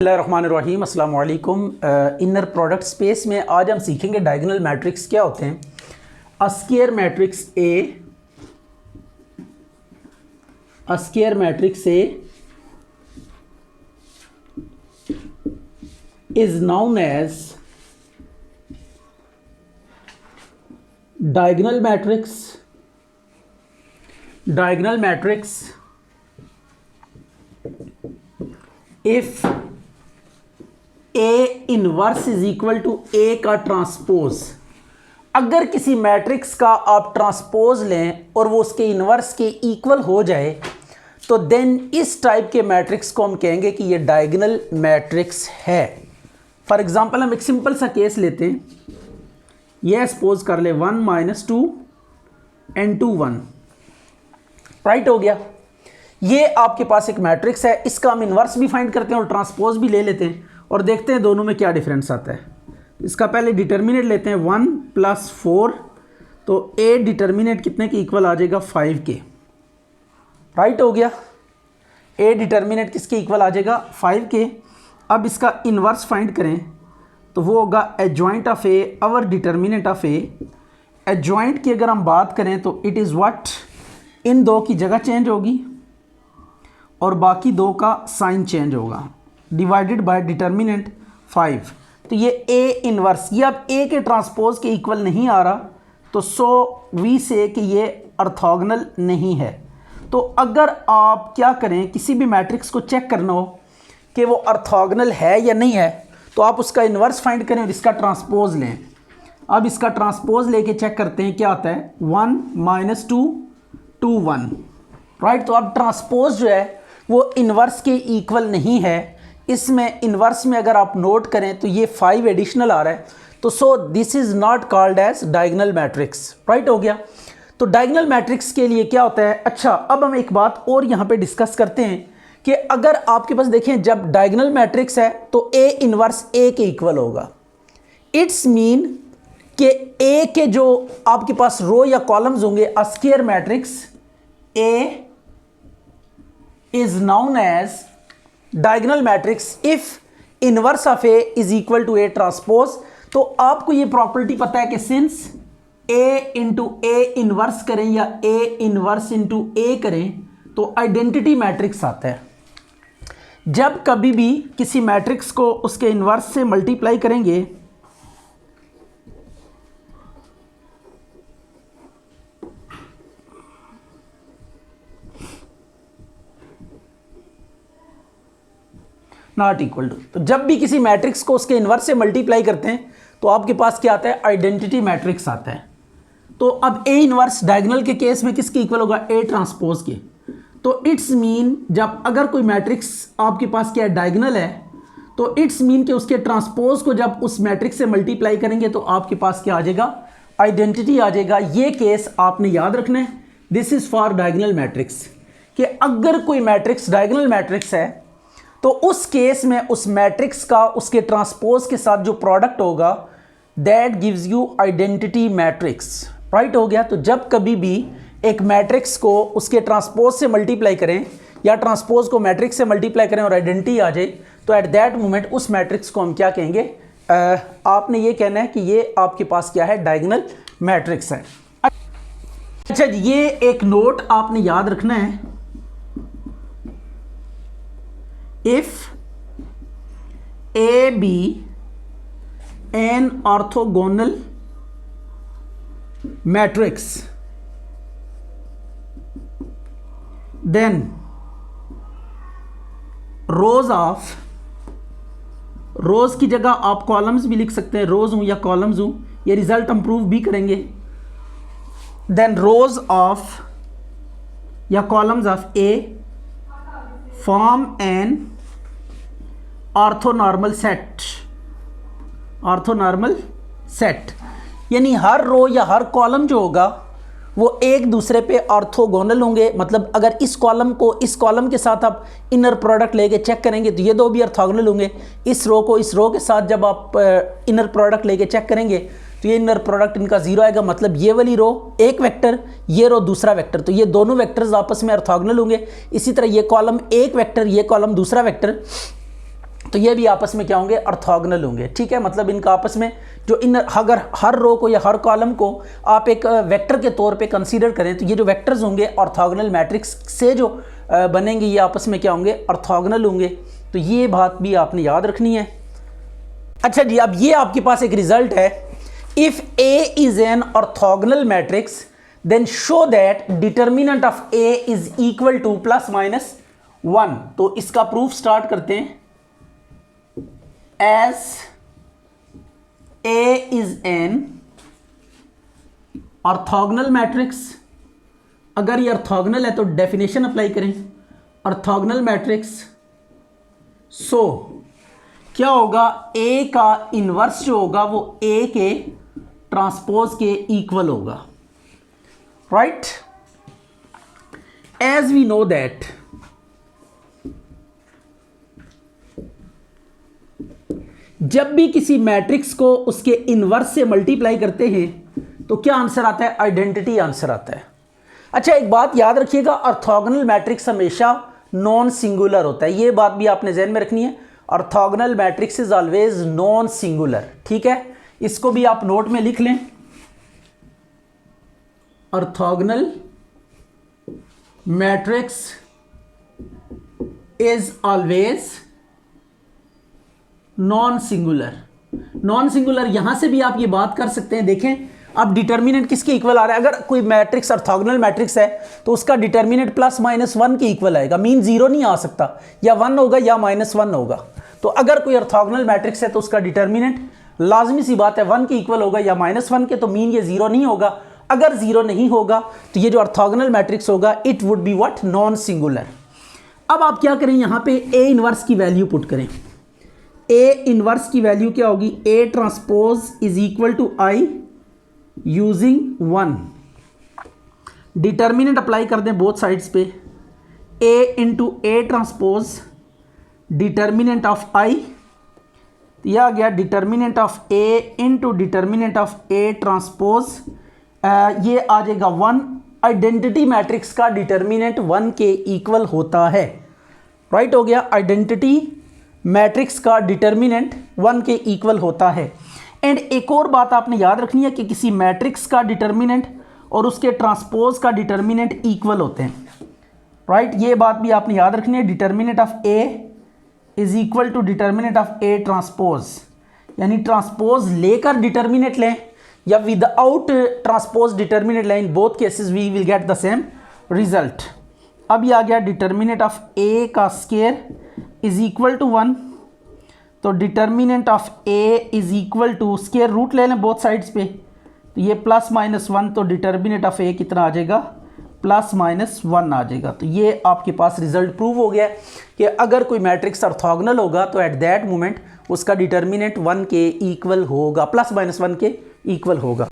बिस्मिल्लाहिर्रहमानिर्रहीम अस्सलाम वालेकुम। इनर प्रोडक्ट स्पेस में आज हम सीखेंगे डायगोनल मैट्रिक्स क्या होते हैं। A square matrix A is known as diagonal matrix if A inverse is equal to A का ट्रांसपोज। अगर किसी मैट्रिक्स का आप ट्रांसपोज लें और वो उसके इनवर्स के इक्वल हो जाए तो देन इस टाइप के मैट्रिक्स को हम कहेंगे कि ये डायगोनल मैट्रिक्स है। फॉर एग्जांपल हम एक सिंपल सा केस लेते हैं, ये सपोज कर ले 1 - 2 and 2 1, राइट हो गया। ये आपके पास एक मैट्रिक्स है, इसका हम इन्वर्स भी फाइंड करते हैं और ट्रांसपोज भी ले लेते हैं और देखते हैं दोनों में क्या डिफरेंस आता है। इसका पहले डिटर्मिनेंट लेते हैं 1 + 4, तो ए डिटर्मिनेंट कितने के इक्वल आ जाएगा 5 के, राइट हो गया। ए डिटर्मिनेंट किसके इक्वल आ जाएगा 5 के। अब इसका इन्वर्स फाइंड करें तो वो होगा adjoint of A our determinant of A. Adjoint की अगर हम बात करें तो इट इज़ व्हाट, इन दो की जगह चेंज होगी और बाकी दो का साइन चेंज होगा, डिवाइडेड बाय डिटर्मिनेंट 5। तो ये ए इनवर्स, ये अब ए के ट्रांसपोज के इक्वल नहीं आ रहा तो सो वी से कि ये ऑर्थोगोनल नहीं है। तो अगर आप क्या करें, किसी भी मैट्रिक्स को चेक करना हो कि वो ऑर्थोगोनल है या नहीं है, तो आप उसका इन्वर्स फाइंड करें और इसका ट्रांसपोज लें। अब इसका ट्रांसपोज लेके चेक करते हैं क्या आता है, 1 - 2 2 1, राइट। तो अब ट्रांसपोज जो है वो इन्वर्स के इक्वल नहीं है। इसमें इन्वर्स में अगर आप नोट करें तो ये 5 एडिशनल आ रहा है, तो so this is not called as diagonal matrix, right हो गया। तो डायगोनल मैट्रिक्स के लिए क्या होता है। अच्छा, अब हम एक बात और यहाँ पे डिस्कस करते हैं कि अगर आपके पास देखें जब डायगोनल मैट्रिक्स है तो ए इन्वर्स ए के इक्वल होगा। इट्स मीन कि ए के जो आपके पास रो या कॉलम्स होंगे, अ square matrix A is known as diagonal matrix if inverse of A is equal to A transpose। तो आपको ये प्रॉपर्टी पता है कि since A into A inverse करें या A इनवर्स इंटू A करें तो आइडेंटिटी मैट्रिक्स आता है। जब कभी भी किसी मैट्रिक्स को उसके इनवर्स से मल्टीप्लाई करेंगे नॉट इक्वल टू, तो जब भी किसी मैट्रिक्स को उसके इन्वर्स से मल्टीप्लाई करते हैं तो आपके पास क्या आता है, आइडेंटिटी मैट्रिक्स आता है। तो अब ए इन्वर्स डायगोनल के केस में किसके इक्वल होगा, ए ट्रांसपोज के। तो इट्स मीन जब अगर कोई मैट्रिक्स आपके पास क्या है डायगोनल है तो इट्स मीन कि उसके ट्रांसपोज को जब उस मैट्रिक्स से मल्टीप्लाई करेंगे तो आपके पास क्या आ जाएगा, आइडेंटिटी आ जाएगा। ये केस आपने याद रखना है, this is for diagonal matrix, कि अगर कोई मैट्रिक्स डायगोनल मैट्रिक्स है तो उस केस में उस मैट्रिक्स का उसके ट्रांसपोज के साथ जो प्रोडक्ट होगा that gives you identity matrix, right हो गया। तो जब कभी भी एक मैट्रिक्स को उसके ट्रांसपोज से मल्टीप्लाई करें या ट्रांसपोज को मैट्रिक्स से मल्टीप्लाई करें और आइडेंटिटी आ जाए तो एट दैट मोमेंट उस मैट्रिक्स को हम क्या कहेंगे, आपने ये कहना है कि ये आपके पास क्या है, डायगोनल मैट्रिक्स है। अच्छा जी, ये एक नोट आपने याद रखना है, if A be an orthogonal matrix then rows की जगह आप कॉलम्स भी लिख सकते हैं, रोज हूं या कॉलम्स हूं, ये रिजल्ट हम प्रूव भी करेंगे। देन रोज ऑफ या columns of A form an orthonormal set, यानी हर रो या हर कॉलम जो होगा वो एक दूसरे पे ऑर्थोगोनल होंगे। मतलब अगर इस कॉलम को इस कॉलम के साथ आप इनर प्रोडक्ट लेके चेक करेंगे तो ये दो भी ऑर्थोगोनल होंगे। इस रो को इस रो के साथ जब आप इनर प्रोडक्ट लेके चेक करेंगे तो ये इनर प्रोडक्ट इनका जीरो आएगा, मतलब ये वाली रो एक वेक्टर, ये रो दूसरा वेक्टर, तो ये दोनों वेक्टर्स आपस में ऑर्थोगोनल होंगे। इसी तरह ये कॉलम एक वेक्टर, ये कॉलम दूसरा वेक्टर, तो ये भी आपस में क्या होंगे, ऑर्थोगोनल होंगे। ठीक है, मतलब इनका आपस में जो इन अगर हर रो को या हर कॉलम को आप एक वेक्टर के तौर पे कंसीडर करें तो ये जो वेक्टर्स होंगे ऑर्थोगोनल मैट्रिक्स से जो बनेंगे ये आपस में क्या होंगे, ऑर्थोगोनल होंगे। तो ये बात भी आपने याद रखनी है। अच्छा जी, अब ये आपके पास एक रिजल्ट है, if A is an orthogonal matrix then show that determinant of A is equal to plus minus 1। तो इसका प्रूफ स्टार्ट करते हैं। as A is an orthogonal matrix, अगर ये ऑर्थोगोनल है तो डेफिनेशन अप्लाई करें, ऑर्थोगोनल मैट्रिक्स, सो क्या होगा, A का इनवर्स जो होगा वो A के ट्रांसपोज के इक्वल होगा, right. As we know that जब भी किसी मैट्रिक्स को उसके इनवर्स से मल्टीप्लाई करते हैं तो क्या आंसर आता है, आइडेंटिटी आंसर आता है। अच्छा, एक बात याद रखिएगा, ऑर्थोगोनल मैट्रिक्स हमेशा नॉन सिंगुलर होता है, ये बात भी आपने ध्यान में रखनी है। Orthogonal matrix is always non singular. ठीक है, इसको भी आप नोट में लिख लें, orthogonal matrix is always non singular. Non singular यहां से भी आप ये बात कर सकते हैं। देखें, अब डिटर्मिनेंट किसके इक्वल आ रहा है, अगर कोई मैट्रिक्स ऑर्थोगोनल मैट्रिक्स है तो उसका डिटर्मिनेंट प्लस माइनस 1 के इक्वल आएगा, मीन जीरो नहीं आ सकता, या 1 होगा या -1 होगा। तो अगर कोई ऑर्थोगोनल मैट्रिक्स है तो उसका डिटर्मिनेंट लाजमी सी बात है 1 के इक्वल होगा या -1 के, तो मीन ये जीरो नहीं होगा। अगर जीरो नहीं होगा तो ये जो ऑर्थोगोनल मैट्रिक्स होगा it would be what, non singular. अब आप क्या करें, यहां पे ए इनवर्स की वैल्यू पुट करें। ए इनवर्स की वैल्यू क्या होगी, A transpose is equal to I using 1। Determinant apply कर दें बोथ साइड्स पे, A into A transpose determinant of I, यह आ गया determinant of A into determinant of A transpose, ये आ जाएगा 1। आइडेंटिटी मैट्रिक्स का डिटर्मिनेंट 1 के इक्वल होता है, राइट हो गया, आइडेंटिटी मैट्रिक्स का डिटर्मिनेंट 1 के इक्वल होता है। एंड एक और बात आपने याद रखनी है कि किसी मैट्रिक्स का डिटर्मिनेंट और उसके ट्रांसपोज का डिटर्मिनेंट इक्वल होते हैं, राइट। ये बात भी आपने याद रखनी है, determinant of A is equal to determinant of A transpose, यानी ट्रांसपोज लेकर डिटर्मिनेंट लें या विदाउट ट्रांसपोज डिटर्मिनेंट लें, in both cases we will get the same result. अब ये आ गया डिटर्मिनेंट ऑफ ए का स्क्वायर इज इक्वल टू 1, तो determinant of A is equal to square root ले लें बोथ साइड्स पे, तो ये प्लस माइनस 1, तो डिटर्मिनेंट ऑफ ए कितना आ जाएगा, प्लस माइनस 1 आ जाएगा। तो ये आपके पास रिजल्ट प्रूव हो गया कि अगर कोई मैट्रिक्स ऑर्थोगोनल होगा तो एट दैट मोमेंट उसका डिटर्मिनेंट 1 के इक्वल होगा, प्लस माइनस 1 के इक्वल होगा।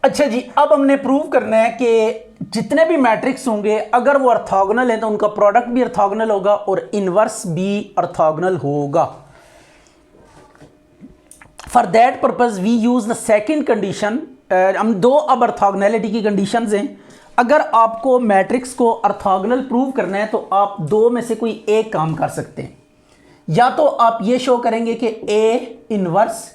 अच्छा जी, अब हमने प्रूव करना है कि जितने भी मैट्रिक्स होंगे अगर वो ऑर्थोगोनल हैं तो उनका प्रोडक्ट भी ऑर्थोगोनल होगा और इनवर्स भी ऑर्थोगोनल होगा। For that purpose we use the second condition. हम दो अब ऑर्थोगोनैलिटी की कंडीशंस हैं। अगर आपको मैट्रिक्स को ऑर्थोगोनल प्रूव करना है तो आप दो में से कोई एक काम कर सकते हैं, या तो आप ये शो करेंगे कि A inverse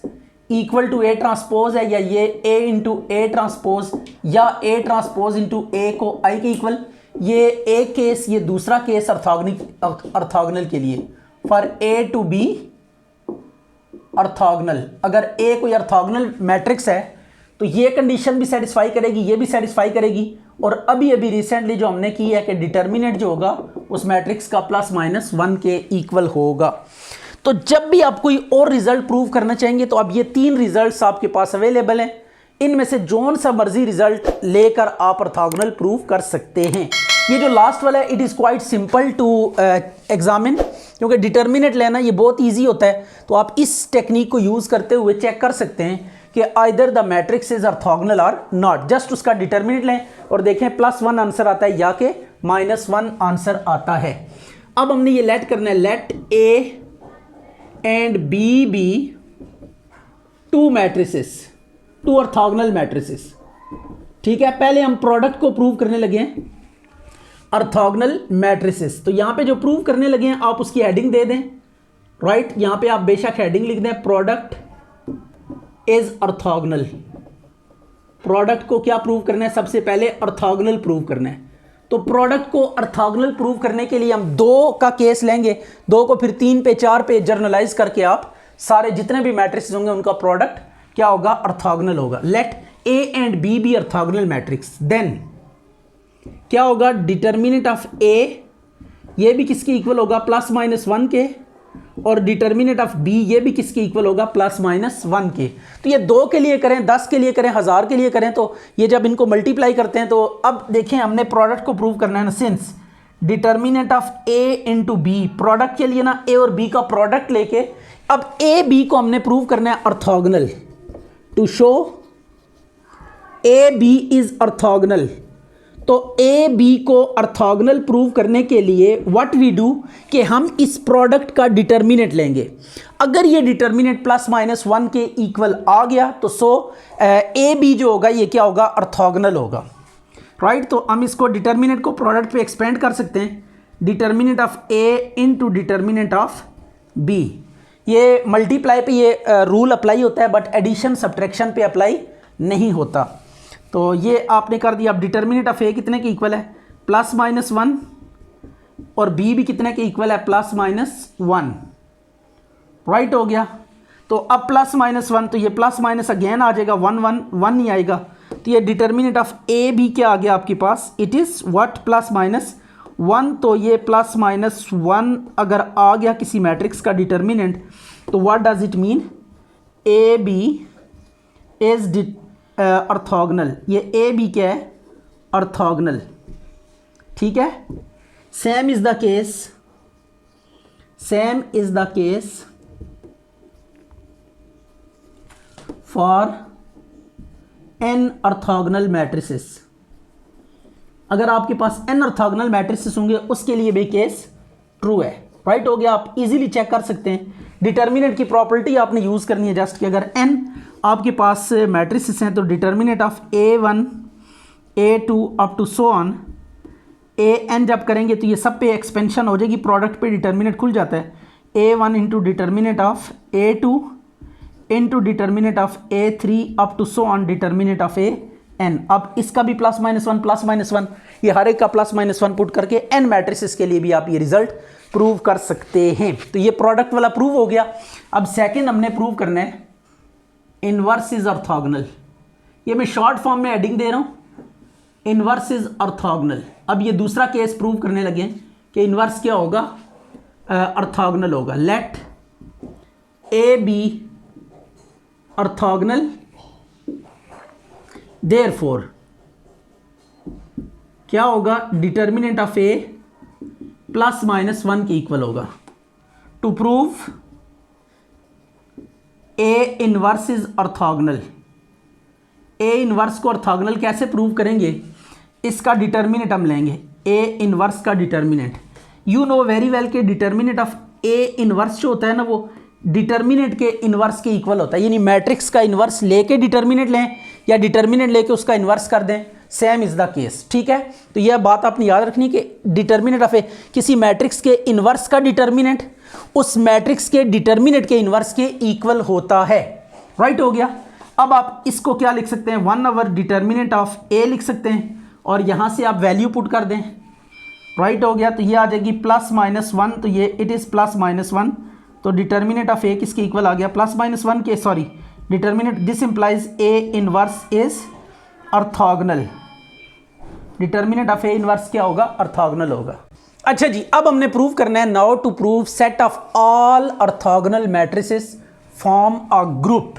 equal to A transpose है, या ये ए इंटू ए ट्रांसपोज या ए ट्रांसपोज इंटू ए को आई के इक्वल। ये एक केस, ये दूसरा केस ऑर्थोगोनल के लिए, for A to be orthogonal. अगर ए कोई ऑर्थोगोनल मैट्रिक्स है तो ये कंडीशन भी सेटिस्फाई करेगी, ये भी सेटिस्फाई करेगी। और अभी अभी रिसेंटली जो हमने की है कि डिटर्मिनेंट जो होगा उस मैट्रिक्स का प्लस माइनस 1 के इक्वल होगा। तो जब भी आप कोई और रिजल्ट प्रूव करना चाहेंगे तो अब ये तीन रिजल्ट्स आपके पास अवेलेबल हैं, इनमें से जोन सा मर्जी रिजल्ट लेकर आप ऑर्थोगोनल प्रूव कर सकते हैं। ये जो लास्ट वाला है it is quite simple to examine, क्योंकि डिटर्मिनेंट लेना ये बहुत ईजी होता है। तो आप इस टेक्निक को यूज़ करते हुए चेक कर सकते हैं कि either the matrix is orthogonal और नॉट। जस्ट उसका डिटर्मिनेंट लें और देखें +1 आंसर आता है या कि -1 आंसर आता है। अब हमने ये लेट करना है, let A and B be two matrices, two orthogonal matrices. ठीक है, पहले हम प्रोडक्ट को प्रूव करने लगे हैं ऑर्थोगोनल मैट्रिसेस। तो यहां पे जो प्रूव करने लगे हैं आप उसकी हेडिंग दे दें राइट। यहां पे आप बेशक हेडिंग लिख दें, प्रोडक्ट इज ऑर्थोगोनल। प्रोडक्ट को क्या प्रूव करना है? सबसे पहले ऑर्थोगोनल प्रूव करना है। तो प्रोडक्ट को ऑर्थोगोनल प्रूव करने के लिए हम 2 का केस लेंगे, 2 को फिर 3 पे 4 पे जर्नलाइज करके आप सारे जितने भी मैट्रिक्स होंगे उनका प्रोडक्ट क्या होगा? ऑर्थोगोनल होगा। Let A and B be orthogonal matrix, then क्या होगा? डिटर्मिनेंट ऑफ ए ये भी किसके इक्वल होगा? +-1 के, और डिटर्मिनेंट ऑफ बी ये भी किसके इक्वल होगा? +-1 के। तो ये 2 के लिए करें, 10 के लिए करें, 1000 के लिए करें, तो ये जब इनको मल्टीप्लाई करते हैं तो अब देखें हमने प्रोडक्ट को प्रूव करना है ना। Since determinant of A into B, product के लिए ना ए और बी का प्रोडक्ट लेके अब ए बी को हमने प्रूव करना है orthogonal. To show A B is orthogonal, तो ए बी को ऑर्थोगोनल प्रूव करने के लिए व्हाट वी डू कि हम इस प्रोडक्ट का डिटर्मिनेंट लेंगे। अगर ये डिटर्मिनेंट +-1 के इक्वल आ गया तो सो ए बी जो होगा ये क्या होगा? ऑर्थोगोनल होगा। राइट। तो हम इसको डिटर्मिनेंट को प्रोडक्ट पे एक्सपेंड कर सकते हैं, determinant of A into determinant of B. ये मल्टीप्लाई पे ये रूल अप्लाई होता है, बट एडिशन सब्ट्रैक्शन पे अप्लाई नहीं होता। तो ये आपने कर दिया। अब डिटर्मिनेंट ऑफ ए कितने के इक्वल है? +-1, और बी भी कितने के इक्वल है? +-1। राइट हो गया। तो अब +-1, तो ये + अगेन आ जाएगा, 1 नहीं आएगा। तो ये डिटर्मिनेंट ऑफ ए बी क्या आ गया आपके पास? It is what? +-1। तो ये +-1 अगर आ गया किसी मैट्रिक्स का डिटर्मिनेंट, तो what does it mean? A B is orthogonal. ये ए बी क्या है? ऑर्थोगोनल। ठीक है। Same is the case for n orthogonal matrices. अगर आपके पास n ऑर्थोगोनल मैट्रिसेस होंगे उसके लिए भी केस ट्रू है। राइट हो गया। आप इजीली चेक कर सकते हैं। डिटर्मिनेंट की प्रॉपर्टी आपने यूज़ करनी है जस्ट कि अगर n आपके पास मैट्रिसेस हैं तो determinant of A1 A2 up to so on AN जब करेंगे तो ये सब पे एक्सपेंशन हो जाएगी, प्रोडक्ट पे डिटर्मिनेंट खुल जाता है। A1 into determinant of A2 into determinant of A3 up to so on determinant of AN। अब इसका भी +-1 ये हर एक का +-1 पुट करके n मैट्रिसेस के लिए भी आप ये रिजल्ट प्रूव कर सकते हैं। तो ये प्रोडक्ट वाला प्रूव हो गया। अब सेकंड हमने प्रूव करना है इनवर्स इज ऑर्थोगोनल। ये मैं शॉर्ट फॉर्म में हेडिंग दे रहा हूं, इनवर्स इज ऑर्थोगोनल। अब ये दूसरा केस प्रूव करने लगे कि इनवर्स क्या होगा? ऑर्थोगोनल होगा। Let A B orthogonal, therefore क्या होगा? डिटर्मिनेंट ऑफ ए +-1 के इक्वल होगा। To prove A inverse is orthogonal. A inverse को ऑर्थोगोनल कैसे प्रूव करेंगे? इसका डिटर्मिनेंट हम लेंगे, ए इनवर्स का determinant. You know very well के डिटर्मिनेंट ऑफ ए इनवर्स जो होता है ना वो डिटर्मिनेंट के इनवर्स के इक्वल होता है। यानी मैट्रिक्स का इनवर्स लेके डिटर्मिनेंट लें या डिटर्मिनेंट लेके उसका इनवर्स कर दें, सेम इज द केस। ठीक है। तो यह बात आपने याद रखनी कि डिटर्मिनेंट ऑफ ए किसी मैट्रिक्स के इनवर्स का डिटर्मिनेंट उस मैट्रिक्स के डिटर्मिनेंट के इनवर्स के इक्वल होता है। राइट हो गया। अब आप इसको क्या लिख सकते हैं? 1 डिटर्मिनेंट ऑफ ए लिख सकते हैं और यहां से आप वैल्यू पुट कर दें। राइट हो गया। तो ये आ जाएगी +-1, तो ये इट इज़ +-1। तो डिटर्मिनेंट ऑफ ए किसके इक्वल आ गया? +-1 के, sorry determinant, this implies A inverse is orthogonal. Determinant of A inverse क्या होगा? ऑर्थोगोनल होगा। अच्छा जी, अब हमने प्रूव करना है now to prove set of all orthogonal matrices form a group.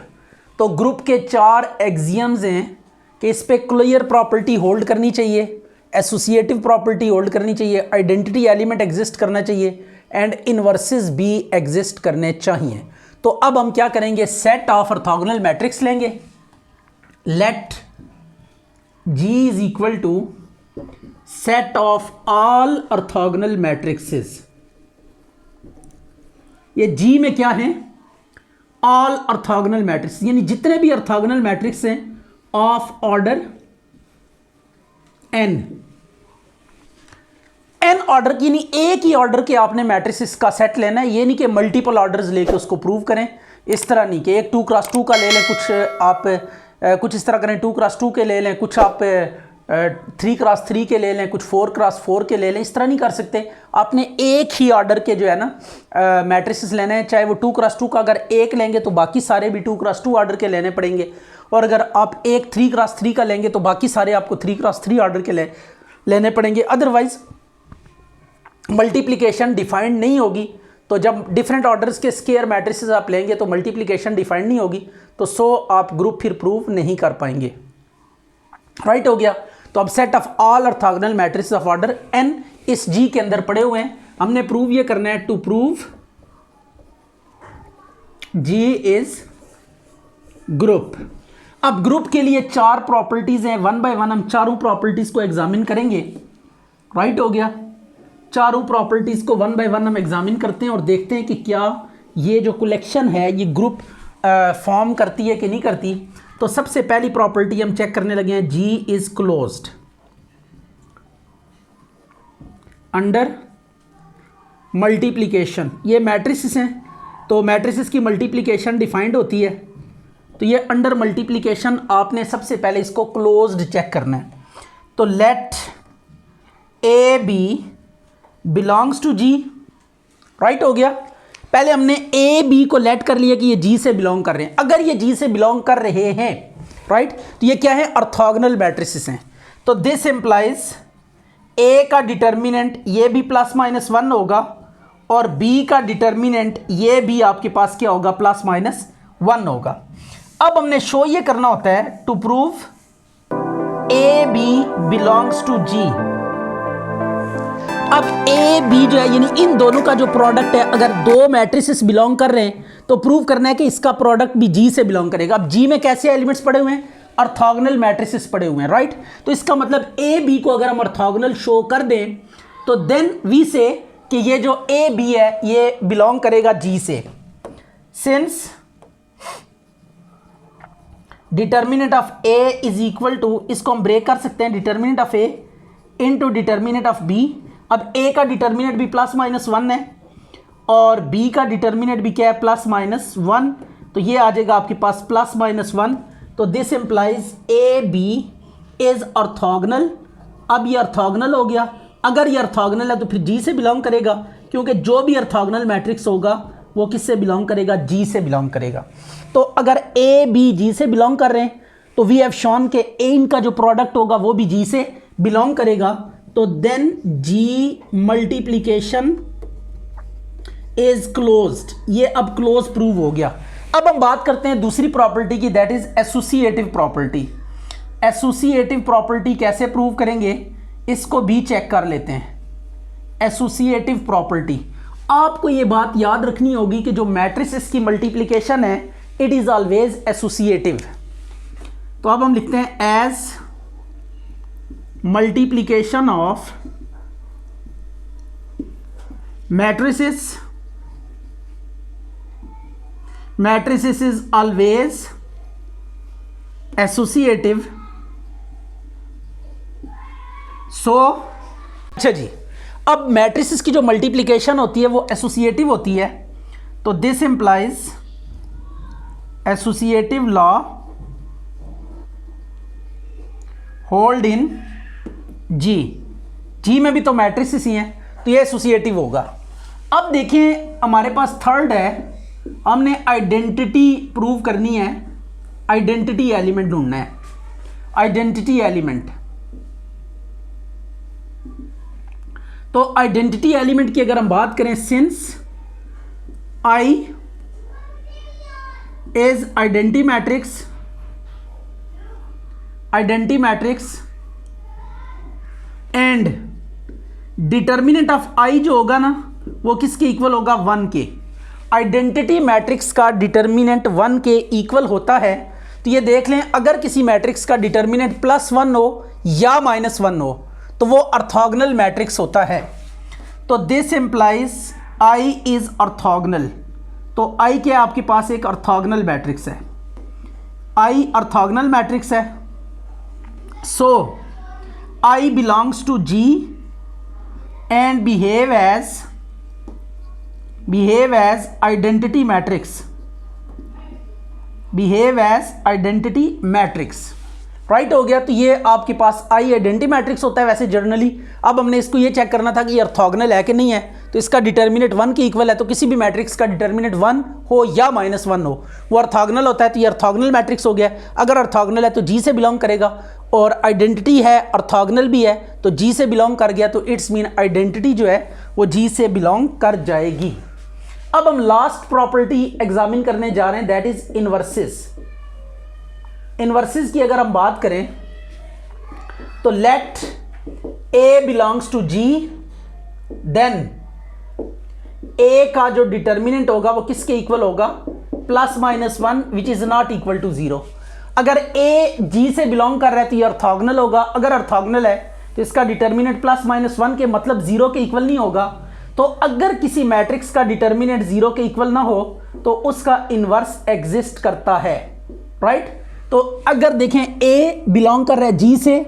तो ग्रुप के 4 एक्सियम्स हैं कि इस पे क्लियर प्रॉपर्टी होल्ड करनी चाहिए, एसोसिएटिव प्रॉपर्टी होल्ड करनी चाहिए, आइडेंटिटी एलिमेंट एग्जिस्ट करना चाहिए एंड इनवर्सेस भी एग्जिस्ट करने चाहिए। तो अब हम क्या करेंगे? सेट ऑफ ऑर्थोगोनल मैट्रिक्स लेंगे। Let G is equal to set of all orthogonal matrixes. ये G में क्या है? ऑल ऑर्थोगोनल मैट्रिक्स, यानी जितने भी ऑर्थोगोनल मैट्रिक्स हैं ऑफ ऑर्डर n ऑर्डर की नहीं, एक ही ऑर्डर के आपने मैट्रिसेस का सेट लेना है। ये नहीं कि मल्टीपल ऑर्डर्स लेके उसको प्रूव करें, इस तरह नहीं कि एक 2x2 का ले लें, कुछ आप कुछ इस तरह करें 2x2 के ले लें, कुछ आप 3x3 के ले लें, कुछ 4x4 के ले लें, इस तरह नहीं कर सकते। आपने एक ही ऑर्डर के जो है ना मैट्रिसेस लेने हैं, चाहे वो 2x2 का अगर एक लेंगे तो बाकी सारे भी 2x2 ऑर्डर के लेने पड़ेंगे, और अगर आप एक 3x3 का लेंगे तो बाकी सारे आपको 3x3 ऑर्डर के लेने पड़ेंगे। अदरवाइज मल्टीप्लिकेशन डिफाइंड नहीं होगी। तो जब डिफरेंट ऑर्डर्स के स्केयर मैट्रिसेस आप लेंगे तो मल्टीप्लिकेशन डिफाइंड नहीं होगी, तो सो आप ग्रुप फिर प्रूव नहीं कर पाएंगे। राइट हो गया। तो अब set of all orthogonal matrices of order n इस G के अंदर पड़े हुए हैं, हमने प्रूव ये करना है। To prove G is group. अब ग्रुप के लिए 4 प्रॉपर्टीज हैं, 1 बाय 1 हम चारों प्रॉपर्टीज को एग्जामिन करेंगे। राइट हो गया। चारों प्रॉपर्टीज को 1 बाय 1 हम एग्जामिन करते हैं और देखते हैं कि क्या ये जो कलेक्शन है ये ग्रुप फॉर्म करती है कि नहीं करती। तो सबसे पहली प्रॉपर्टी हम चेक करने लगे हैं, G is closed under multiplication. ये मैट्रिसेस हैं, तो मैट्रिसेस की मल्टीप्लिकेशन डिफाइंड होती है, तो ये अंडर मल्टीप्लिकेशन आपने सबसे पहले इसको क्लोज्ड चेक करना है। तो let A B belongs to G। Right हो गया। पहले हमने ए बी को लेट कर लिया कि ये G से बिलोंग कर रहे हैं। अगर ये G से बिलोंग कर रहे हैं, राइट, तो ये क्या है, ऑर्थोगोनल मैट्रिसेस हैं। तो दिस इंप्लाइज ए का डिटर्मिनेंट ये भी ±1 होगा और बी का डिटर्मिनेंट ये भी आपके पास क्या होगा, ±1 होगा। अब हमने शो ये करना होता है to prove A B belongs to G। अब ए बी जो है यानी इन दोनों का जो प्रोडक्ट है, अगर दो मैट्रिसेस बिलोंग कर रहे हैं तो प्रूव करना है कि इसका प्रोडक्ट भी G से बिलोंग करेगा। अब G में कैसे एलिमेंट्स पड़े हुए हैं, ऑर्थोगोनल मैट्रिसेस पड़े हुए हैं। राइट, तो इसका मतलब ए बी को अगर हम ऑर्थोगोनल शो कर दें तो देन वी से कि ये जो ए बी है ये बिलोंग करेगा G से। Since determinant of A is equal to, इसको हम ब्रेक कर सकते हैं, determinant of A into determinant of B. अब ए का डिटर्मिनेंट भी ±1 है और बी का डिटर्मिनेंट भी क्या है, +-1, तो ये आ जाएगा आपके पास +-1। तो this implies A B is orthogonal. अब ये ऑर्थोगोनल हो गया। अगर ये ऑर्थोगोनल है तो फिर G से बिलोंग करेगा, क्योंकि जो भी ऑर्थोगोनल मैट्रिक्स होगा वो किससे बिलोंग करेगा, G से बिलोंग करेगा। तो अगर ए बी G से बिलोंग कर रहे हैं तो वी हैव शॉन के ए इनका जो प्रोडक्ट होगा वो भी G से बिलोंग करेगा। तो then G multiplication is closed. ये अब क्लोज प्रूव हो गया। अब हम बात करते हैं दूसरी प्रॉपर्टी की, that is associative property. Associative property कैसे प्रूव करेंगे, इसको भी चेक कर लेते हैं। एसोसिएटिव प्रॉपर्टी, आपको ये बात याद रखनी होगी कि जो मैट्रिसेस की मल्टीप्लिकेशन है इट इज ऑलवेज एसोसिएटिव। तो अब हम लिखते हैं as multiplication of matrices is always associative। So अच्छा जी, अब मैट्रिसेस की जो मल्टीप्लिकेशन होती है वो एसोसिएटिव होती है। तो this implies associative law hold in G में भी तो मैट्रिसेस ही हैं, तो ये एसोसिएटिव होगा। अब देखिए हमारे पास थर्ड है, हमने आइडेंटिटी प्रूव करनी है, आइडेंटिटी एलिमेंट ढूंढना है। आइडेंटिटी एलिमेंट, तो आइडेंटिटी एलिमेंट की अगर हम बात करें, since I is identity matrix and determinant of I जो होगा ना वो किसके इक्वल होगा, 1 के। आइडेंटिटी मैट्रिक्स का डिटर्मिनेंट 1 के इक्वल होता है। तो ये देख लें, अगर किसी मैट्रिक्स का डिटर्मिनेंट +1 हो या -1 हो तो वो ऑर्थोगोनल मैट्रिक्स होता है। तो this implies I is orthogonal. तो आई क्या है, आपके पास एक ऑर्थोगोनल मैट्रिक्स है, आई ऑर्थोगोनल मैट्रिक्स है। So I belongs to G and behave as identity matrix, right हो गया। तो ये आपके पास आई आइडेंटिटी मैट्रिक्स होता है वैसे जनरली। अब हमने इसको ये चेक करना था कि ये ऑर्थोगोनल है कि नहीं है, तो इसका डिटर्मिनेंट 1 के इक्वल है। तो किसी भी मैट्रिक्स का डिटर्मिनेंट 1 हो या -1 हो, वो ऑर्थोगोनल होता है। तो ये ऑर्थोगोनल मैट्रिक्स हो गया। अगर ऑर्थोगोनल है तो जी से बिलोंग करेगा, और आइडेंटिटी है ऑर्थोगोनल भी है तो जी से बिलोंग कर गया, तो इट्स मीन आइडेंटिटी जो है वो जी से बिलोंग कर जाएगी। अब हम लास्ट प्रॉपर्टी एग्जामिन करने जा रहे हैं, दैट इज इनवर्सेस। इनवर्सेस की अगर हम बात करें तो let A belongs to G, then A का जो डिटर्मिनेंट होगा वो किसके इक्वल होगा, +-1 which is not equal to 0। अगर ए जी से बिलोंग कर रहा है तो ये ऑर्थोगोनल होगा। अगर ऑर्थोगोनल है तो इसका डिटर्मिनेंट +-1 के मतलब 0 के इक्वल नहीं होगा। तो अगर किसी मैट्रिक्स का डिटर्मिनेंट 0 के इक्वल ना हो तो उसका इनवर्स एग्जिस्ट करता है, राइट। तो अगर देखें ए बिलोंग कर रहा है जी से,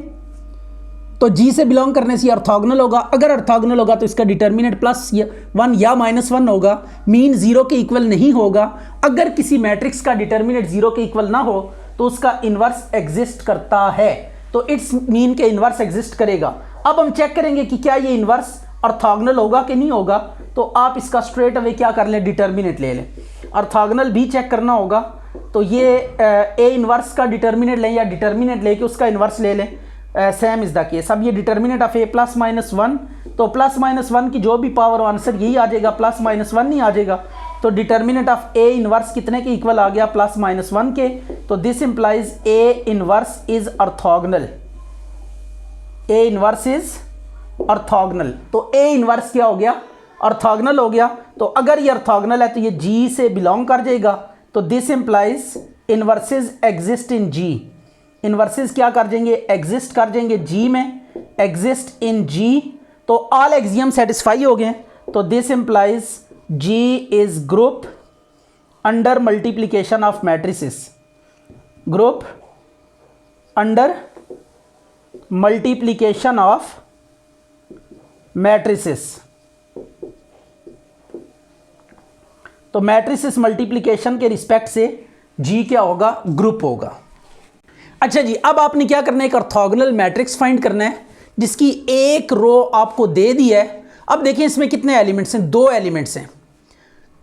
तो जी से बिलोंग करने से ऑर्थोगोनल होगा। अगर ऑर्थोगोनल होगा तो इसका डिटर्मिनेंट +1 या -1 होगा, मीन 0 के इक्वल नहीं होगा। अगर किसी मैट्रिक्स का डिटर्मिनेंट 0 के इक्वल ना हो तो उसका इनवर्स एग्जिस्ट करता है, तो इट्स मीन के इनवर्स एग्जिस्ट करेगा। अब हम चेक करेंगे कि क्या ये इनवर्स ऑर्थोगोनल होगा कि नहीं होगा। तो आप इसका स्ट्रेट अवे क्या कर लें, डिटर्मिनेंट ले लें। ऑर्थोगोनल भी चेक करना होगा तो ये ए इनवर्स का डिटर्मिनेंट लें या डिटर्मिनेंट लेके उसका इनवर्स ले लें, सेम इज द केस। अब ये डिटर्मिनेंट ऑफ ए +-1, तो +-1 की जो भी पावर आंसर यही आ जाएगा, +-1 नहीं आ जाएगा। तो डिटर्मिनेंट ऑफ ए इनवर्स कितने के इक्वल आ गया, +-1 के। तो this implies A inverse is orthogonal, A inverse is orthogonal. तो ए इनवर्स क्या हो गया, ऑर्थोगोनल हो गया। तो अगर ये ऑर्थोगोनल है तो ये जी से बिलोंग कर जाएगा। तो this implies inverses exist in ji. Inverses क्या कर जाएंगे, एग्जिस्ट कर जाएंगे जी में, एग्जिस्ट इन जी। तो ऑल एक्सियम सेटिस्फाई हो गए। तो this implies G is group under multiplication of matrices, group under multiplication of matrices. तो मैट्रिसेस मल्टीप्लिकेशन के रिस्पेक्ट से जी क्या होगा, ग्रुप होगा। अच्छा जी, अब आपने क्या करना है, एक ऑर्थोगोनल मैट्रिक्स फाइंड करना है जिसकी एक रो आपको दे दी है। अब देखिए इसमें कितने एलिमेंट्स हैं, 2 एलिमेंट्स हैं।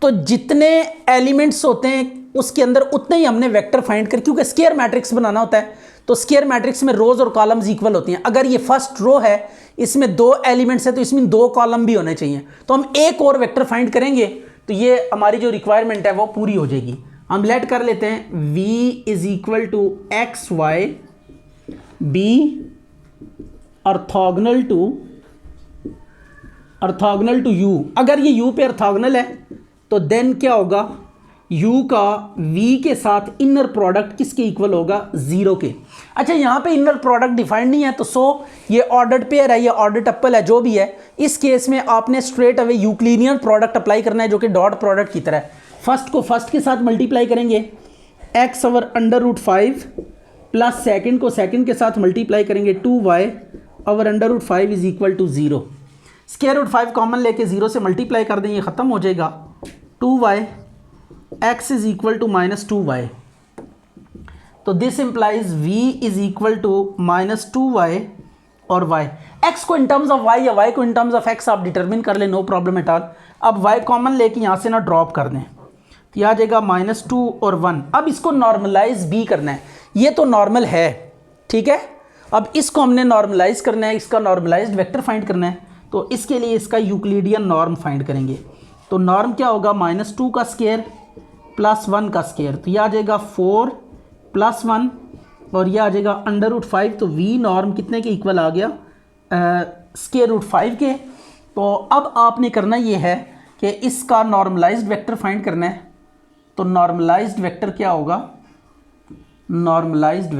तो जितने एलिमेंट्स होते हैं उसके अंदर उतने ही हमने वेक्टर फाइंड कर, क्योंकि स्क्वायर मैट्रिक्स बनाना होता है तो स्क्वायर मैट्रिक्स में रोज और कॉलम्स इक्वल होती हैं। अगर ये फर्स्ट रो है, इसमें 2 एलिमेंट्स है तो इसमें 2 कॉलम भी होने चाहिए। तो हम एक और वेक्टर फाइंड करेंगे तो ये हमारी जो रिक्वायरमेंट है वो पूरी हो जाएगी। हम लेट कर लेते हैं v is equal to x y be orthogonal to u। अगर ये u पे ऑर्थोगोनल है तो देन क्या होगा, u का v के साथ इनर प्रोडक्ट किसके इक्वल होगा, 0 के। अच्छा, यहाँ पे इनर प्रोडक्ट डिफाइंड नहीं है तो सो ये ऑर्डर्ड पेयर है, ये ऑर्डर टप्पल है, जो भी है। इस केस में आपने straight away Euclidean product apply करना है जो कि डॉट प्रोडक्ट की तरह है। फर्स्ट को फर्स्ट के साथ मल्टीप्लाई करेंगे, x ओवर √5 प्लस सेकंड को सेकंड के साथ मल्टीप्लाई करेंगे 2y over √5 is equal to 0। √5 common लेके 0 से मल्टीप्लाई कर दें, ये ख़त्म हो जाएगा। 2y x is equal to -2y। तो this implies v is equal to -2y और y। x को इन टर्म्स ऑफ y या y को इन टर्म्स ऑफ x आप डिटरमिन कर ले, नो प्रॉब्लम एट ऑल। अब y कॉमन लेके यहाँ से ना ड्रॉप कर दें, यह आ जाएगा -2 और 1। अब इसको नॉर्मलाइज भी करना है, ये तो नॉर्मल है, ठीक है। अब इसको हमने नॉर्मलाइज करना है, इसका नॉर्मलाइज्ड वेक्टर फाइंड करना है। तो इसके लिए इसका यूक्लिडियन नॉर्म फाइंड करेंगे। तो नॉर्म क्या होगा, -2 का स्क्वायर प्लस 1 का स्क्वायर। तो यह आ जाएगा 4 + 1 और यह आ जाएगा √5। तो v नॉर्म कितने के इक्वल आ गया, √5 के। तो अब आपने करना ये है कि इसका नॉर्मलाइज्ड वेक्टर फाइंड करना है। तो नॉर्मलाइज्ड वेक्टर क्या होगा, नॉर्मलाइज्ड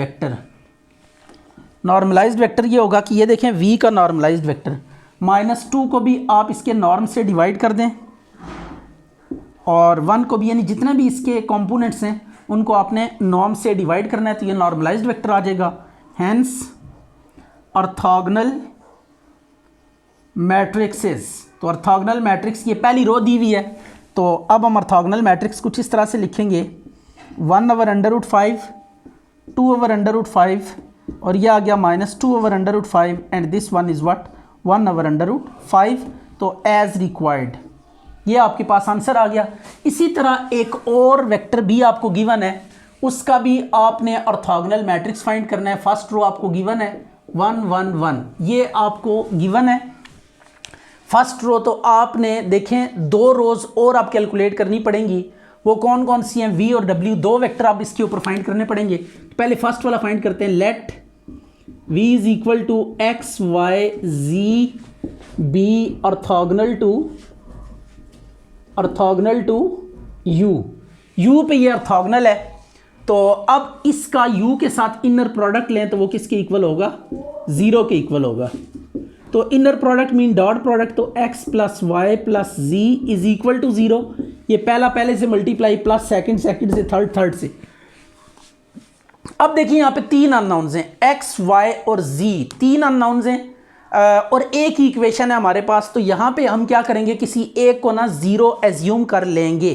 वेक्टर ये होगा कि ये देखें v का नॉर्मलाइज्ड वेक्टर, -2 को भी आप इसके नॉर्म से डिवाइड कर दें और 1 को भी, यानी जितने भी इसके कंपोनेंट्स हैं उनको आपने नॉर्म से डिवाइड करना है। तो ये नॉर्मलाइज्ड वेक्टर आ जाएगा। Hence orthogonal matrixes. तो ऑर्थोगोनल मैट्रिक्स ये पहली रो दी हुई है, तो अब हम ऑर्थोगोनल मैट्रिक्स कुछ इस तरह से लिखेंगे 1/√5, 2/√5 और ये आ गया -2/√5 and this one is what 1/√5। तो एज रिक्वायर्ड ये आपके पास आंसर आ गया। इसी तरह एक और वेक्टर भी आपको गिवन है, उसका भी आपने ऑर्थोगोनल मैट्रिक्स फाइंड करना है। फर्स्ट रो आपको गिवन है 1 1 1, ये आपको गिवन है फर्स्ट रो। तो आपने देखें 2 रोज और आप कैलकुलेट करनी पड़ेंगी, वो कौन कौन सी हैं, वी और डब्ल्यू, 2 वेक्टर आप इसके ऊपर फाइंड करने पड़ेंगे। तो पहले फर्स्ट वाला फाइंड करते हैं, let v is equal to x y z be orthogonal to u पे ये ऑर्थोगोनल है। तो अब इसका u के साथ इनर प्रोडक्ट लें तो वो किसके इक्वल होगा, 0 के इक्वल होगा। तो inner product mean dot product, तो x plus y plus z is equal to 0। ये पहला पहले से मल्टीप्लाई प्लस सेकंड से थर्ड से। अब देखिए यहाँ पे 3 अननोन्स हैं, x y और z, 3 अननोन्स हैं और एक ही इक्वेशन है हमारे पास। तो यहाँ पे हम क्या करेंगे, किसी एक को ना 0 एज्यूम कर लेंगे।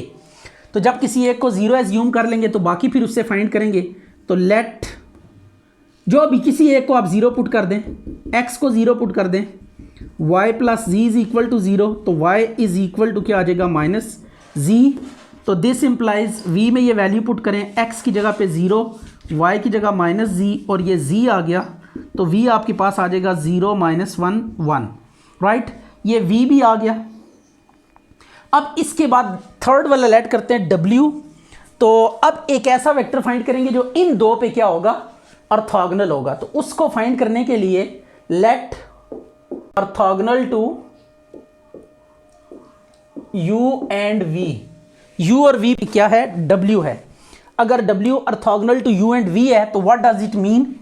तो जब किसी एक को 0 एज्यूम कर लेंगे तो बाकी फिर उससे फाइंड करेंगे। तो लेट जो भी किसी एक को आप 0 पुट कर दें, x को 0 पुट कर दें, y plus z is equal to 0, तो y इज इक्वल टू क्या आ जाएगा -z। तो दिस इंप्लाइज v में ये वैल्यू पुट करें, x की जगह पे 0, y की जगह -z और ये z आ गया। तो v आपके पास आ जाएगा 0 -1 1, राइट। ये v भी आ गया। अब इसके बाद थर्ड वाला लेट करते हैं w। तो अब एक ऐसा वेक्टर फाइंड करेंगे जो इन 2 पे क्या होगा, ऑर्थोगोनल होगा। तो उसको फाइंड करने के लिए let orthogonal to u and v, u और v क्या है, w है। अगर w orthogonal to u and v है तो व्हाट डज इट मीन,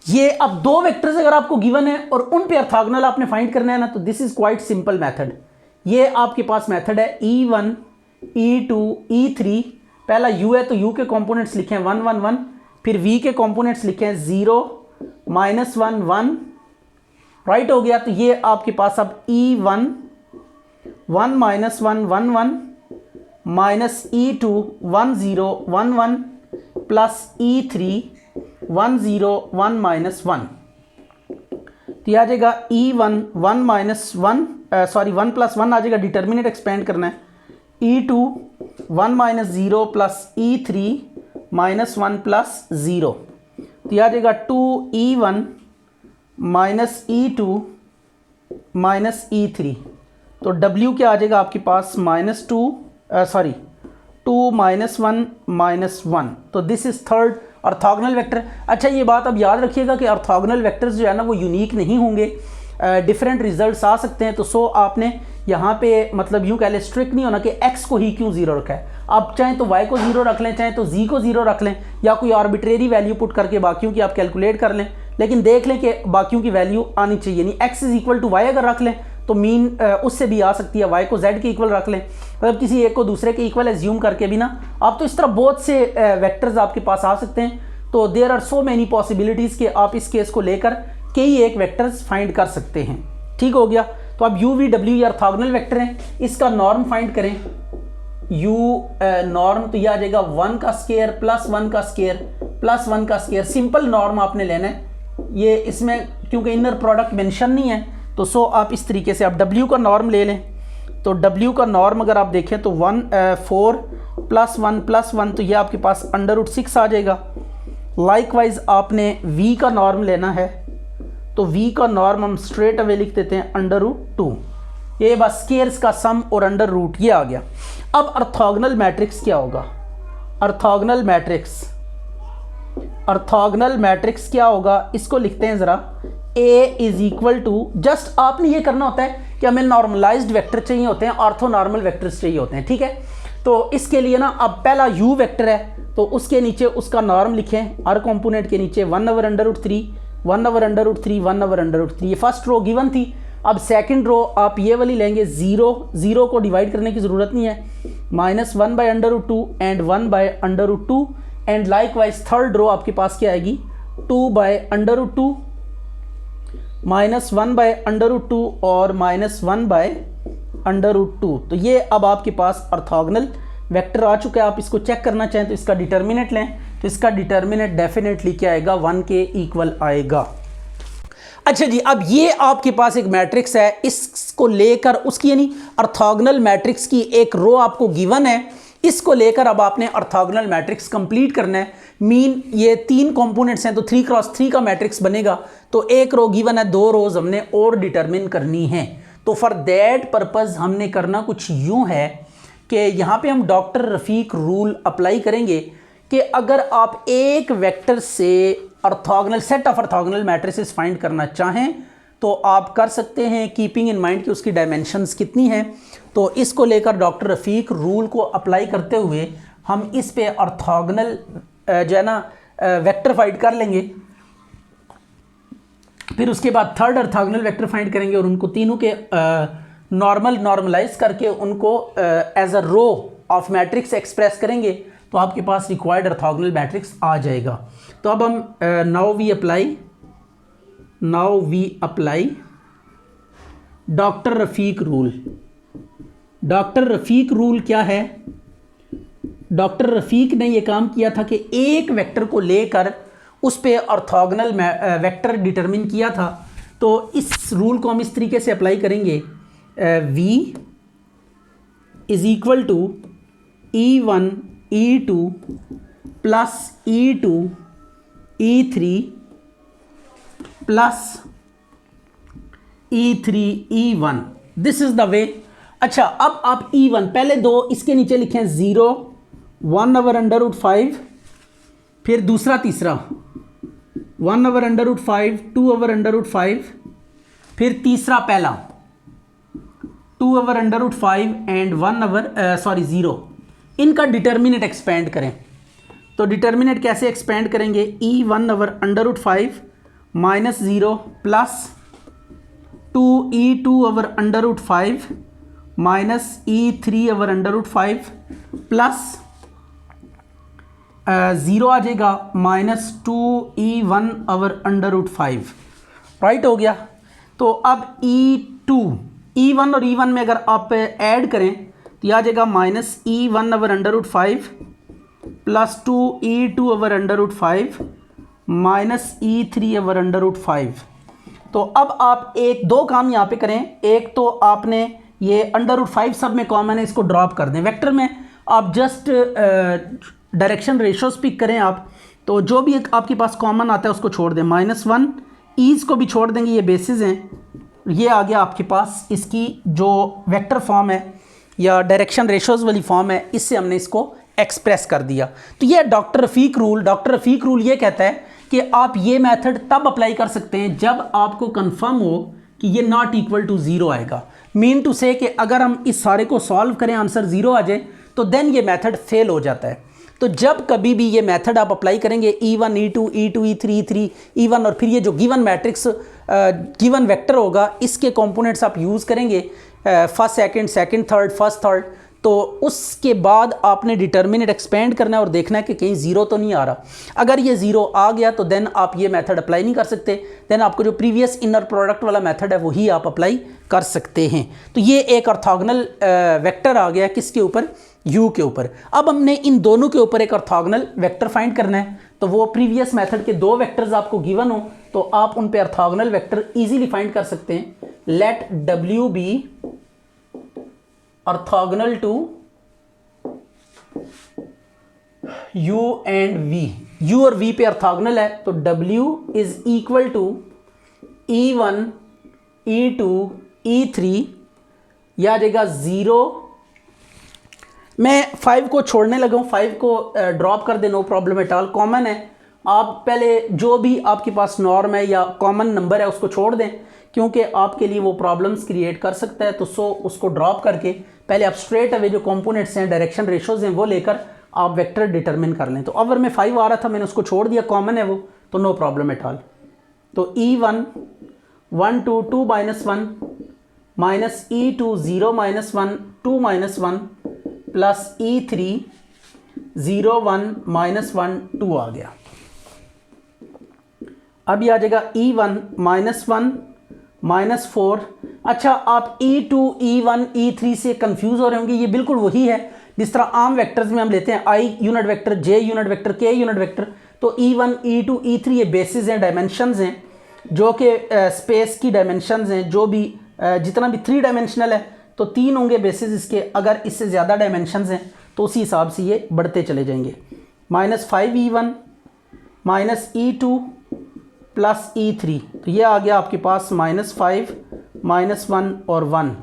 ये अब 2 वेक्टर्स अगर आपको गिवन है और उन पे ऑर्थोगोनल आपने फाइंड करना है ना, तो this is quite simple method. ये आपके पास मेथड है e1 e2 e3। पहला u है तो u के कंपोनेंट्स लिखें 1 1 1, फिर v के कंपोनेंट्स लिखें 0 -1 1, राइट हो गया। तो ये आपके पास अब e1 1 -1 1 1 minus e2 1 0 1 1 plus e3 1 0 1 -1। तो यह आ जाएगा e1 1 -1 1 + 1 आ जाएगा, डिटर्मिनेंट एक्सपेंड करना है। e2 1 -0 plus e3 -1 plus 0। तो यह आ जाएगा 2e1 -e2 -e3। तो w क्या आ जाएगा आपके पास -2 -1 -1। तो this is third orthogonal vector. अच्छा ये बात अब याद रखिएगा कि ऑर्थोगोनल वेक्टर्स जो है ना वो यूनिक नहीं होंगे, डिफरेंट रिजल्ट्स आ सकते हैं। तो सो आपने यहाँ पे मतलब यूँ कह लें स्ट्रिक्ट नहीं होना कि x को ही क्यों 0 रखा है। आप चाहें तो y को 0 रख लें, चाहें तो z को 0 रख लें, या कोई आर्बिट्रेरी वैल्यू पुट करके बाकियों की आप कैलकुलेट कर लें, लेकिन देख लें कि बाकियों की वैल्यू आनी चाहिए। यानी x is equal to y अगर रख लें तो मीन उससे भी आ सकती है, y को z के इक्वल रख लें, मतलब किसी एक को दूसरे के इक्वल एज्यूम करके भी ना आप, तो इस तरह बहुत से वेक्टर्स आपके पास आ सकते हैं। तो there are so many possibilities कि आप इस केस को लेकर कई एक वेक्टर्स फाइंड कर सकते हैं। ठीक हो गया। तो अब u v w ये ऑर्थोगोनल वेक्टर हैं, इसका नॉर्म फाइंड करें। u नॉर्म तो यह आ जाएगा 1 का स्क्वायर प्लस 1 का स्क्वायर प्लस 1 का स्क्वायर। सिंपल नॉर्म आपने लेना है, ये इसमें क्योंकि इनर प्रोडक्ट मेंशन नहीं है तो सो आप इस तरीके से आप w का नॉर्म ले लें। तो w का नॉर्म अगर आप देखें तो 4 प्लस 1 प्लस 1, तो ये आपके पास √6 आ जाएगा। लाइकवाइज आपने v का नॉर्म लेना है, तो v का नॉर्म हम स्ट्रेट अवे लिख देते हैं √2। ये बस स्क्वायर्स का सम और अंडर रूट ये आ गया। अब ऑर्थोगोनल मैट्रिक्स क्या होगा, ऑर्थोगोनल मैट्रिक्स क्या होगा, इसको लिखते हैं ज़रा। A is equal to, just आपने ये करना होता है कि हमें नॉर्मलाइज्ड वेक्टर चाहिए होते हैं, ऑर्थोनॉर्मल वेक्टर्स चाहिए होते हैं। ठीक है, तो इसके लिए ना अब पहला u वेक्टर है तो उसके नीचे उसका नॉर्म लिखें, हर कंपोनेंट के नीचे 1/√3 1/√3 1/√3। ये फर्स्ट रो गिवन थी। अब सेकंड रो आप ये वाली लेंगे, 0 को डिवाइड करने की ज़रूरत नहीं है, -1/√2 and 1/√2 and likewise third row आपके पास क्या आएगी 2/√2 -1/√2 और -1/√2। तो ये अब आपके पास ऑर्थोगोनल वेक्टर आ चुका है। आप इसको चेक करना चाहें तो इसका डिटर्मिनेंट लें, तो इसका डिटर्मिनेंट डेफिनेटली क्या आएगा, 1 के इक्वल आएगा। अच्छा जी, अब ये आपके पास एक मैट्रिक्स है, इसको लेकर उसकी यानी ऑर्थोगोनल मैट्रिक्स की एक रो आपको गिवन है, इसको लेकर अब आपने ऑर्थोगोनल मैट्रिक्स कंप्लीट करना है। मीन ये 3 कंपोनेंट्स हैं तो 3x3 का मैट्रिक्स बनेगा। तो एक रो गिवन है, 2 रोज हमने और डिटरमिन करनी है। तो फॉर दैट पर्पज हमने करना कुछ यूं है कि यहाँ पे हम डॉक्टर रफ़ीक रूल अप्लाई करेंगे कि अगर आप एक वेक्टर से orthogonal set of orthogonal matrices find करना चाहें तो आप कर सकते हैं, कीपिंग इन माइंड कि उसकी डायमेंशंस कितनी हैं। तो इसको लेकर डॉक्टर रफ़ीक रूल को अप्लाई करते हुए हम इस पे ऑर्थोगोनल जो है ना वेक्टर फाइंड कर लेंगे। फिर उसके बाद थर्ड ऑर्थोगोनल वेक्टर फाइंड करेंगे और उनको तीनों के नॉर्मलाइज करके उनको as a row of matrix express करेंगे तो आपके पास रिक्वायर्ड ऑर्थोगोनल मैट्रिक्स आ जाएगा। तो अब हम now we apply doctor Rafiq rule. Doctor Rafiq rule क्या है? डॉक्टर रफ़ीक ने यह काम किया था कि एक वेक्टर को लेकर उस पे ऑर्थोगोनल वेक्टर डिटरमिन किया था। तो इस रूल को हम इस तरीके से अप्लाई करेंगे, v is equal to e1 e2 plus e2 e3 plus e3 e1। This is the way. अच्छा, अब आप e1 पहले दो इसके नीचे लिखें 0 1/√5, फिर दूसरा तीसरा 1/√5 2/√5, फिर तीसरा पहला 2/√5 एंड 0। इनका डिटर्मिनेंट एक्सपेंड करें। तो डिटर्मिनेंट कैसे एक्सपेंड करेंगे? e1/√5 -0 plus 2e2/√5 minus e3/√5 plus 0 आ जाएगा -2e1/√5। राइट हो गया। तो अब e1 और e1 में अगर आप ऐड करें तो यह आ जाएगा -e1/√5 plus 2e2/√5 minus e3/√5। तो अब आप दो काम यहाँ पे करें। एक तो आपने ये √5 सब में कॉमन है, इसको ड्रॉप कर दें। वेक्टर में आप जस्ट डायरेक्शन रेशोस पिक करें आप, तो जो भी आपके पास कॉमन आता है उसको छोड़ दें। -1 ईज को भी छोड़ देंगे, ये बेसिस हैं। ये आ गया आपके पास इसकी जो वेक्टर फॉर्म है या डायरेक्शन रेशोस वाली फॉर्म है, इससे हमने इसको एक्सप्रेस कर दिया। तो ये doctor Rafiq rule. Doctor Rafiq rule ये कहता है कि आप ये मेथड तब अप्लाई कर सकते हैं जब आपको कंफर्म हो कि ये नॉट इक्वल टू 0 आएगा। मीन टू से कि अगर हम इस सारे को सॉल्व करें आंसर 0 आ जाए तो देन ये मेथड फेल हो जाता है। तो जब कभी भी ये मेथड आप अप्लाई करेंगे e1 e2 e2 e3 e3 e1 और फिर ये जो गिवन मैट्रिक्स गिवन वेक्टर होगा इसके कंपोनेंट्स आप यूज़ करेंगे first second third first third. तो उसके बाद आपने डिटर्मिनेंट एक्सपेंड करना है और देखना है कि कहीं 0 तो नहीं आ रहा। अगर ये 0 आ गया तो देन आप ये मेथड अप्लाई नहीं कर सकते। देन आपको जो प्रीवियस इनर प्रोडक्ट वाला मेथड है वही आप अप्लाई कर सकते हैं। तो ये एक ऑर्थोगोनल वेक्टर आ गया किसके ऊपर? u के ऊपर। अब हमने इन दोनों के ऊपर एक ऑर्थोगोनल वेक्टर फाइंड करना है। तो वो प्रीवियस मेथड के 2 वेक्टर्स आपको गिवन हो तो आप उन पे ऑर्थोगोनल वेक्टर इजीली फाइंड कर सकते हैं। Let w be orthogonal to u and v। u और v पे ऑर्थोगोनल है तो w is equal to e1 e2 e3, यह आ जाएगा 0। मैं 5 को छोड़ने लगा हूँ, 5 को ड्रॉप कर दे, no problem at all. Common है, आप पहले जो भी आपके पास नॉर्म है या कॉमन नंबर है उसको छोड़ दें क्योंकि आपके लिए वो प्रॉब्लम्स क्रिएट कर सकता है। तो उसको ड्रॉप करके पहले आप स्ट्रेट अवे जो कंपोनेंट्स हैं डायरेक्शन रेशोज हैं वो लेकर आप वेक्टर डिटरमिन कर लें। तो अगर मैं 5 आ रहा था मैंने उसको छोड़ दिया, कॉमन है वो, तो नो प्रॉब्लम एट ऑल। तो e1 1 2 2 -1 minus e2 0 -1 2 -1 plus e3 0 1 -1 2 आ गया। अब ये आ जाएगा e1 -1 -4। अच्छा, आप E2 E1 E3 से कंफ्यूज हो रहे होंगे, ये बिल्कुल वही है जिस तरह आम वेक्टर्स में हम लेते हैं I unit vector, J unit vector, K unit vector. तो E1 E2 E3 ये बेसिस हैं, डायमेंशंस हैं, जो कि स्पेस की डायमेंशंस हैं। जो भी जितना भी 3 डायमेंशनल है तो 3 होंगे बेसिस इसके। अगर इससे ज़्यादा डायमेंशंस हैं तो उसी हिसाब से ये बढ़ते चले जाएंगे। -5E1 -E2 प्लस E3, तो ये आ गया आपके पास -5 -1 और 1,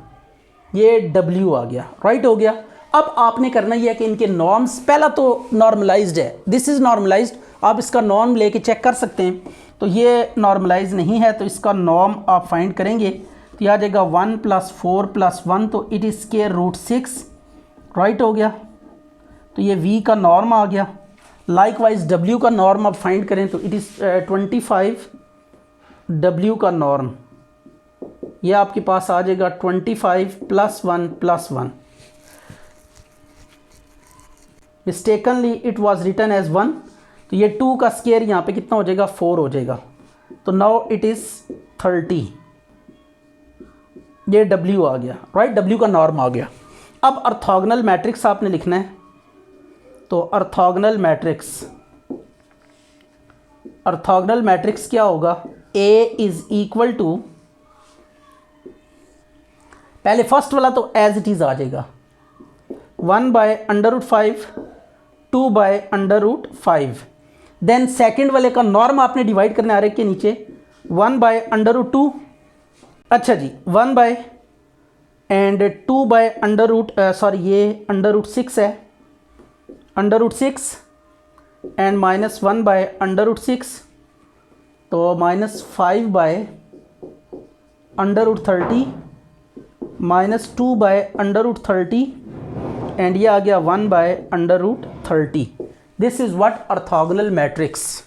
ये W आ गया, राइट हो गया। अब आपने करना ये है कि इनके नॉर्म्स, पहला तो नॉर्मलाइज्ड है, दिस इज़ नॉर्मलाइज्ड, आप इसका नॉर्म लेके चेक कर सकते हैं। तो ये नॉर्मलाइज नहीं है तो इसका नॉर्म आप फाइंड करेंगे तो आ जाएगा 1 + 4 + 1, तो इट इज़ √6, राइट हो गया। तो ये V का नॉर्म आ गया। लाइकवाइज W का नॉर्म आप फाइंड करें तो इट इज़ 25, W का नॉर्म ये आपके पास आ जाएगा 25 + 1 + 1। Mistakenly it was written as 1, तो ये 2 का स्क्वायर यहाँ पे कितना हो जाएगा, 4 हो जाएगा। तो नाउ इट इज़ 30, ये W आ गया, राइट, W का नॉर्म आ गया। अब ऑर्थोगोनल मैट्रिक्स आपने लिखना है। तो ऑर्थोगोनल मैट्रिक्स क्या होगा, A इज़ इक्वल टू, पहले फर्स्ट वाला तो एज इट इज़ आ जाएगा, 1/√5 2/√5। देन सेकंड वाले का नॉर्म आपने डिवाइड करने आ रहे के नीचे 1/√2, अच्छा जी 2/√, ये √6 है, √6 एंड -1/√6, तो -5/√30 -2/√30 एंड ये आ गया 1/√30। This is what orthogonal matrix.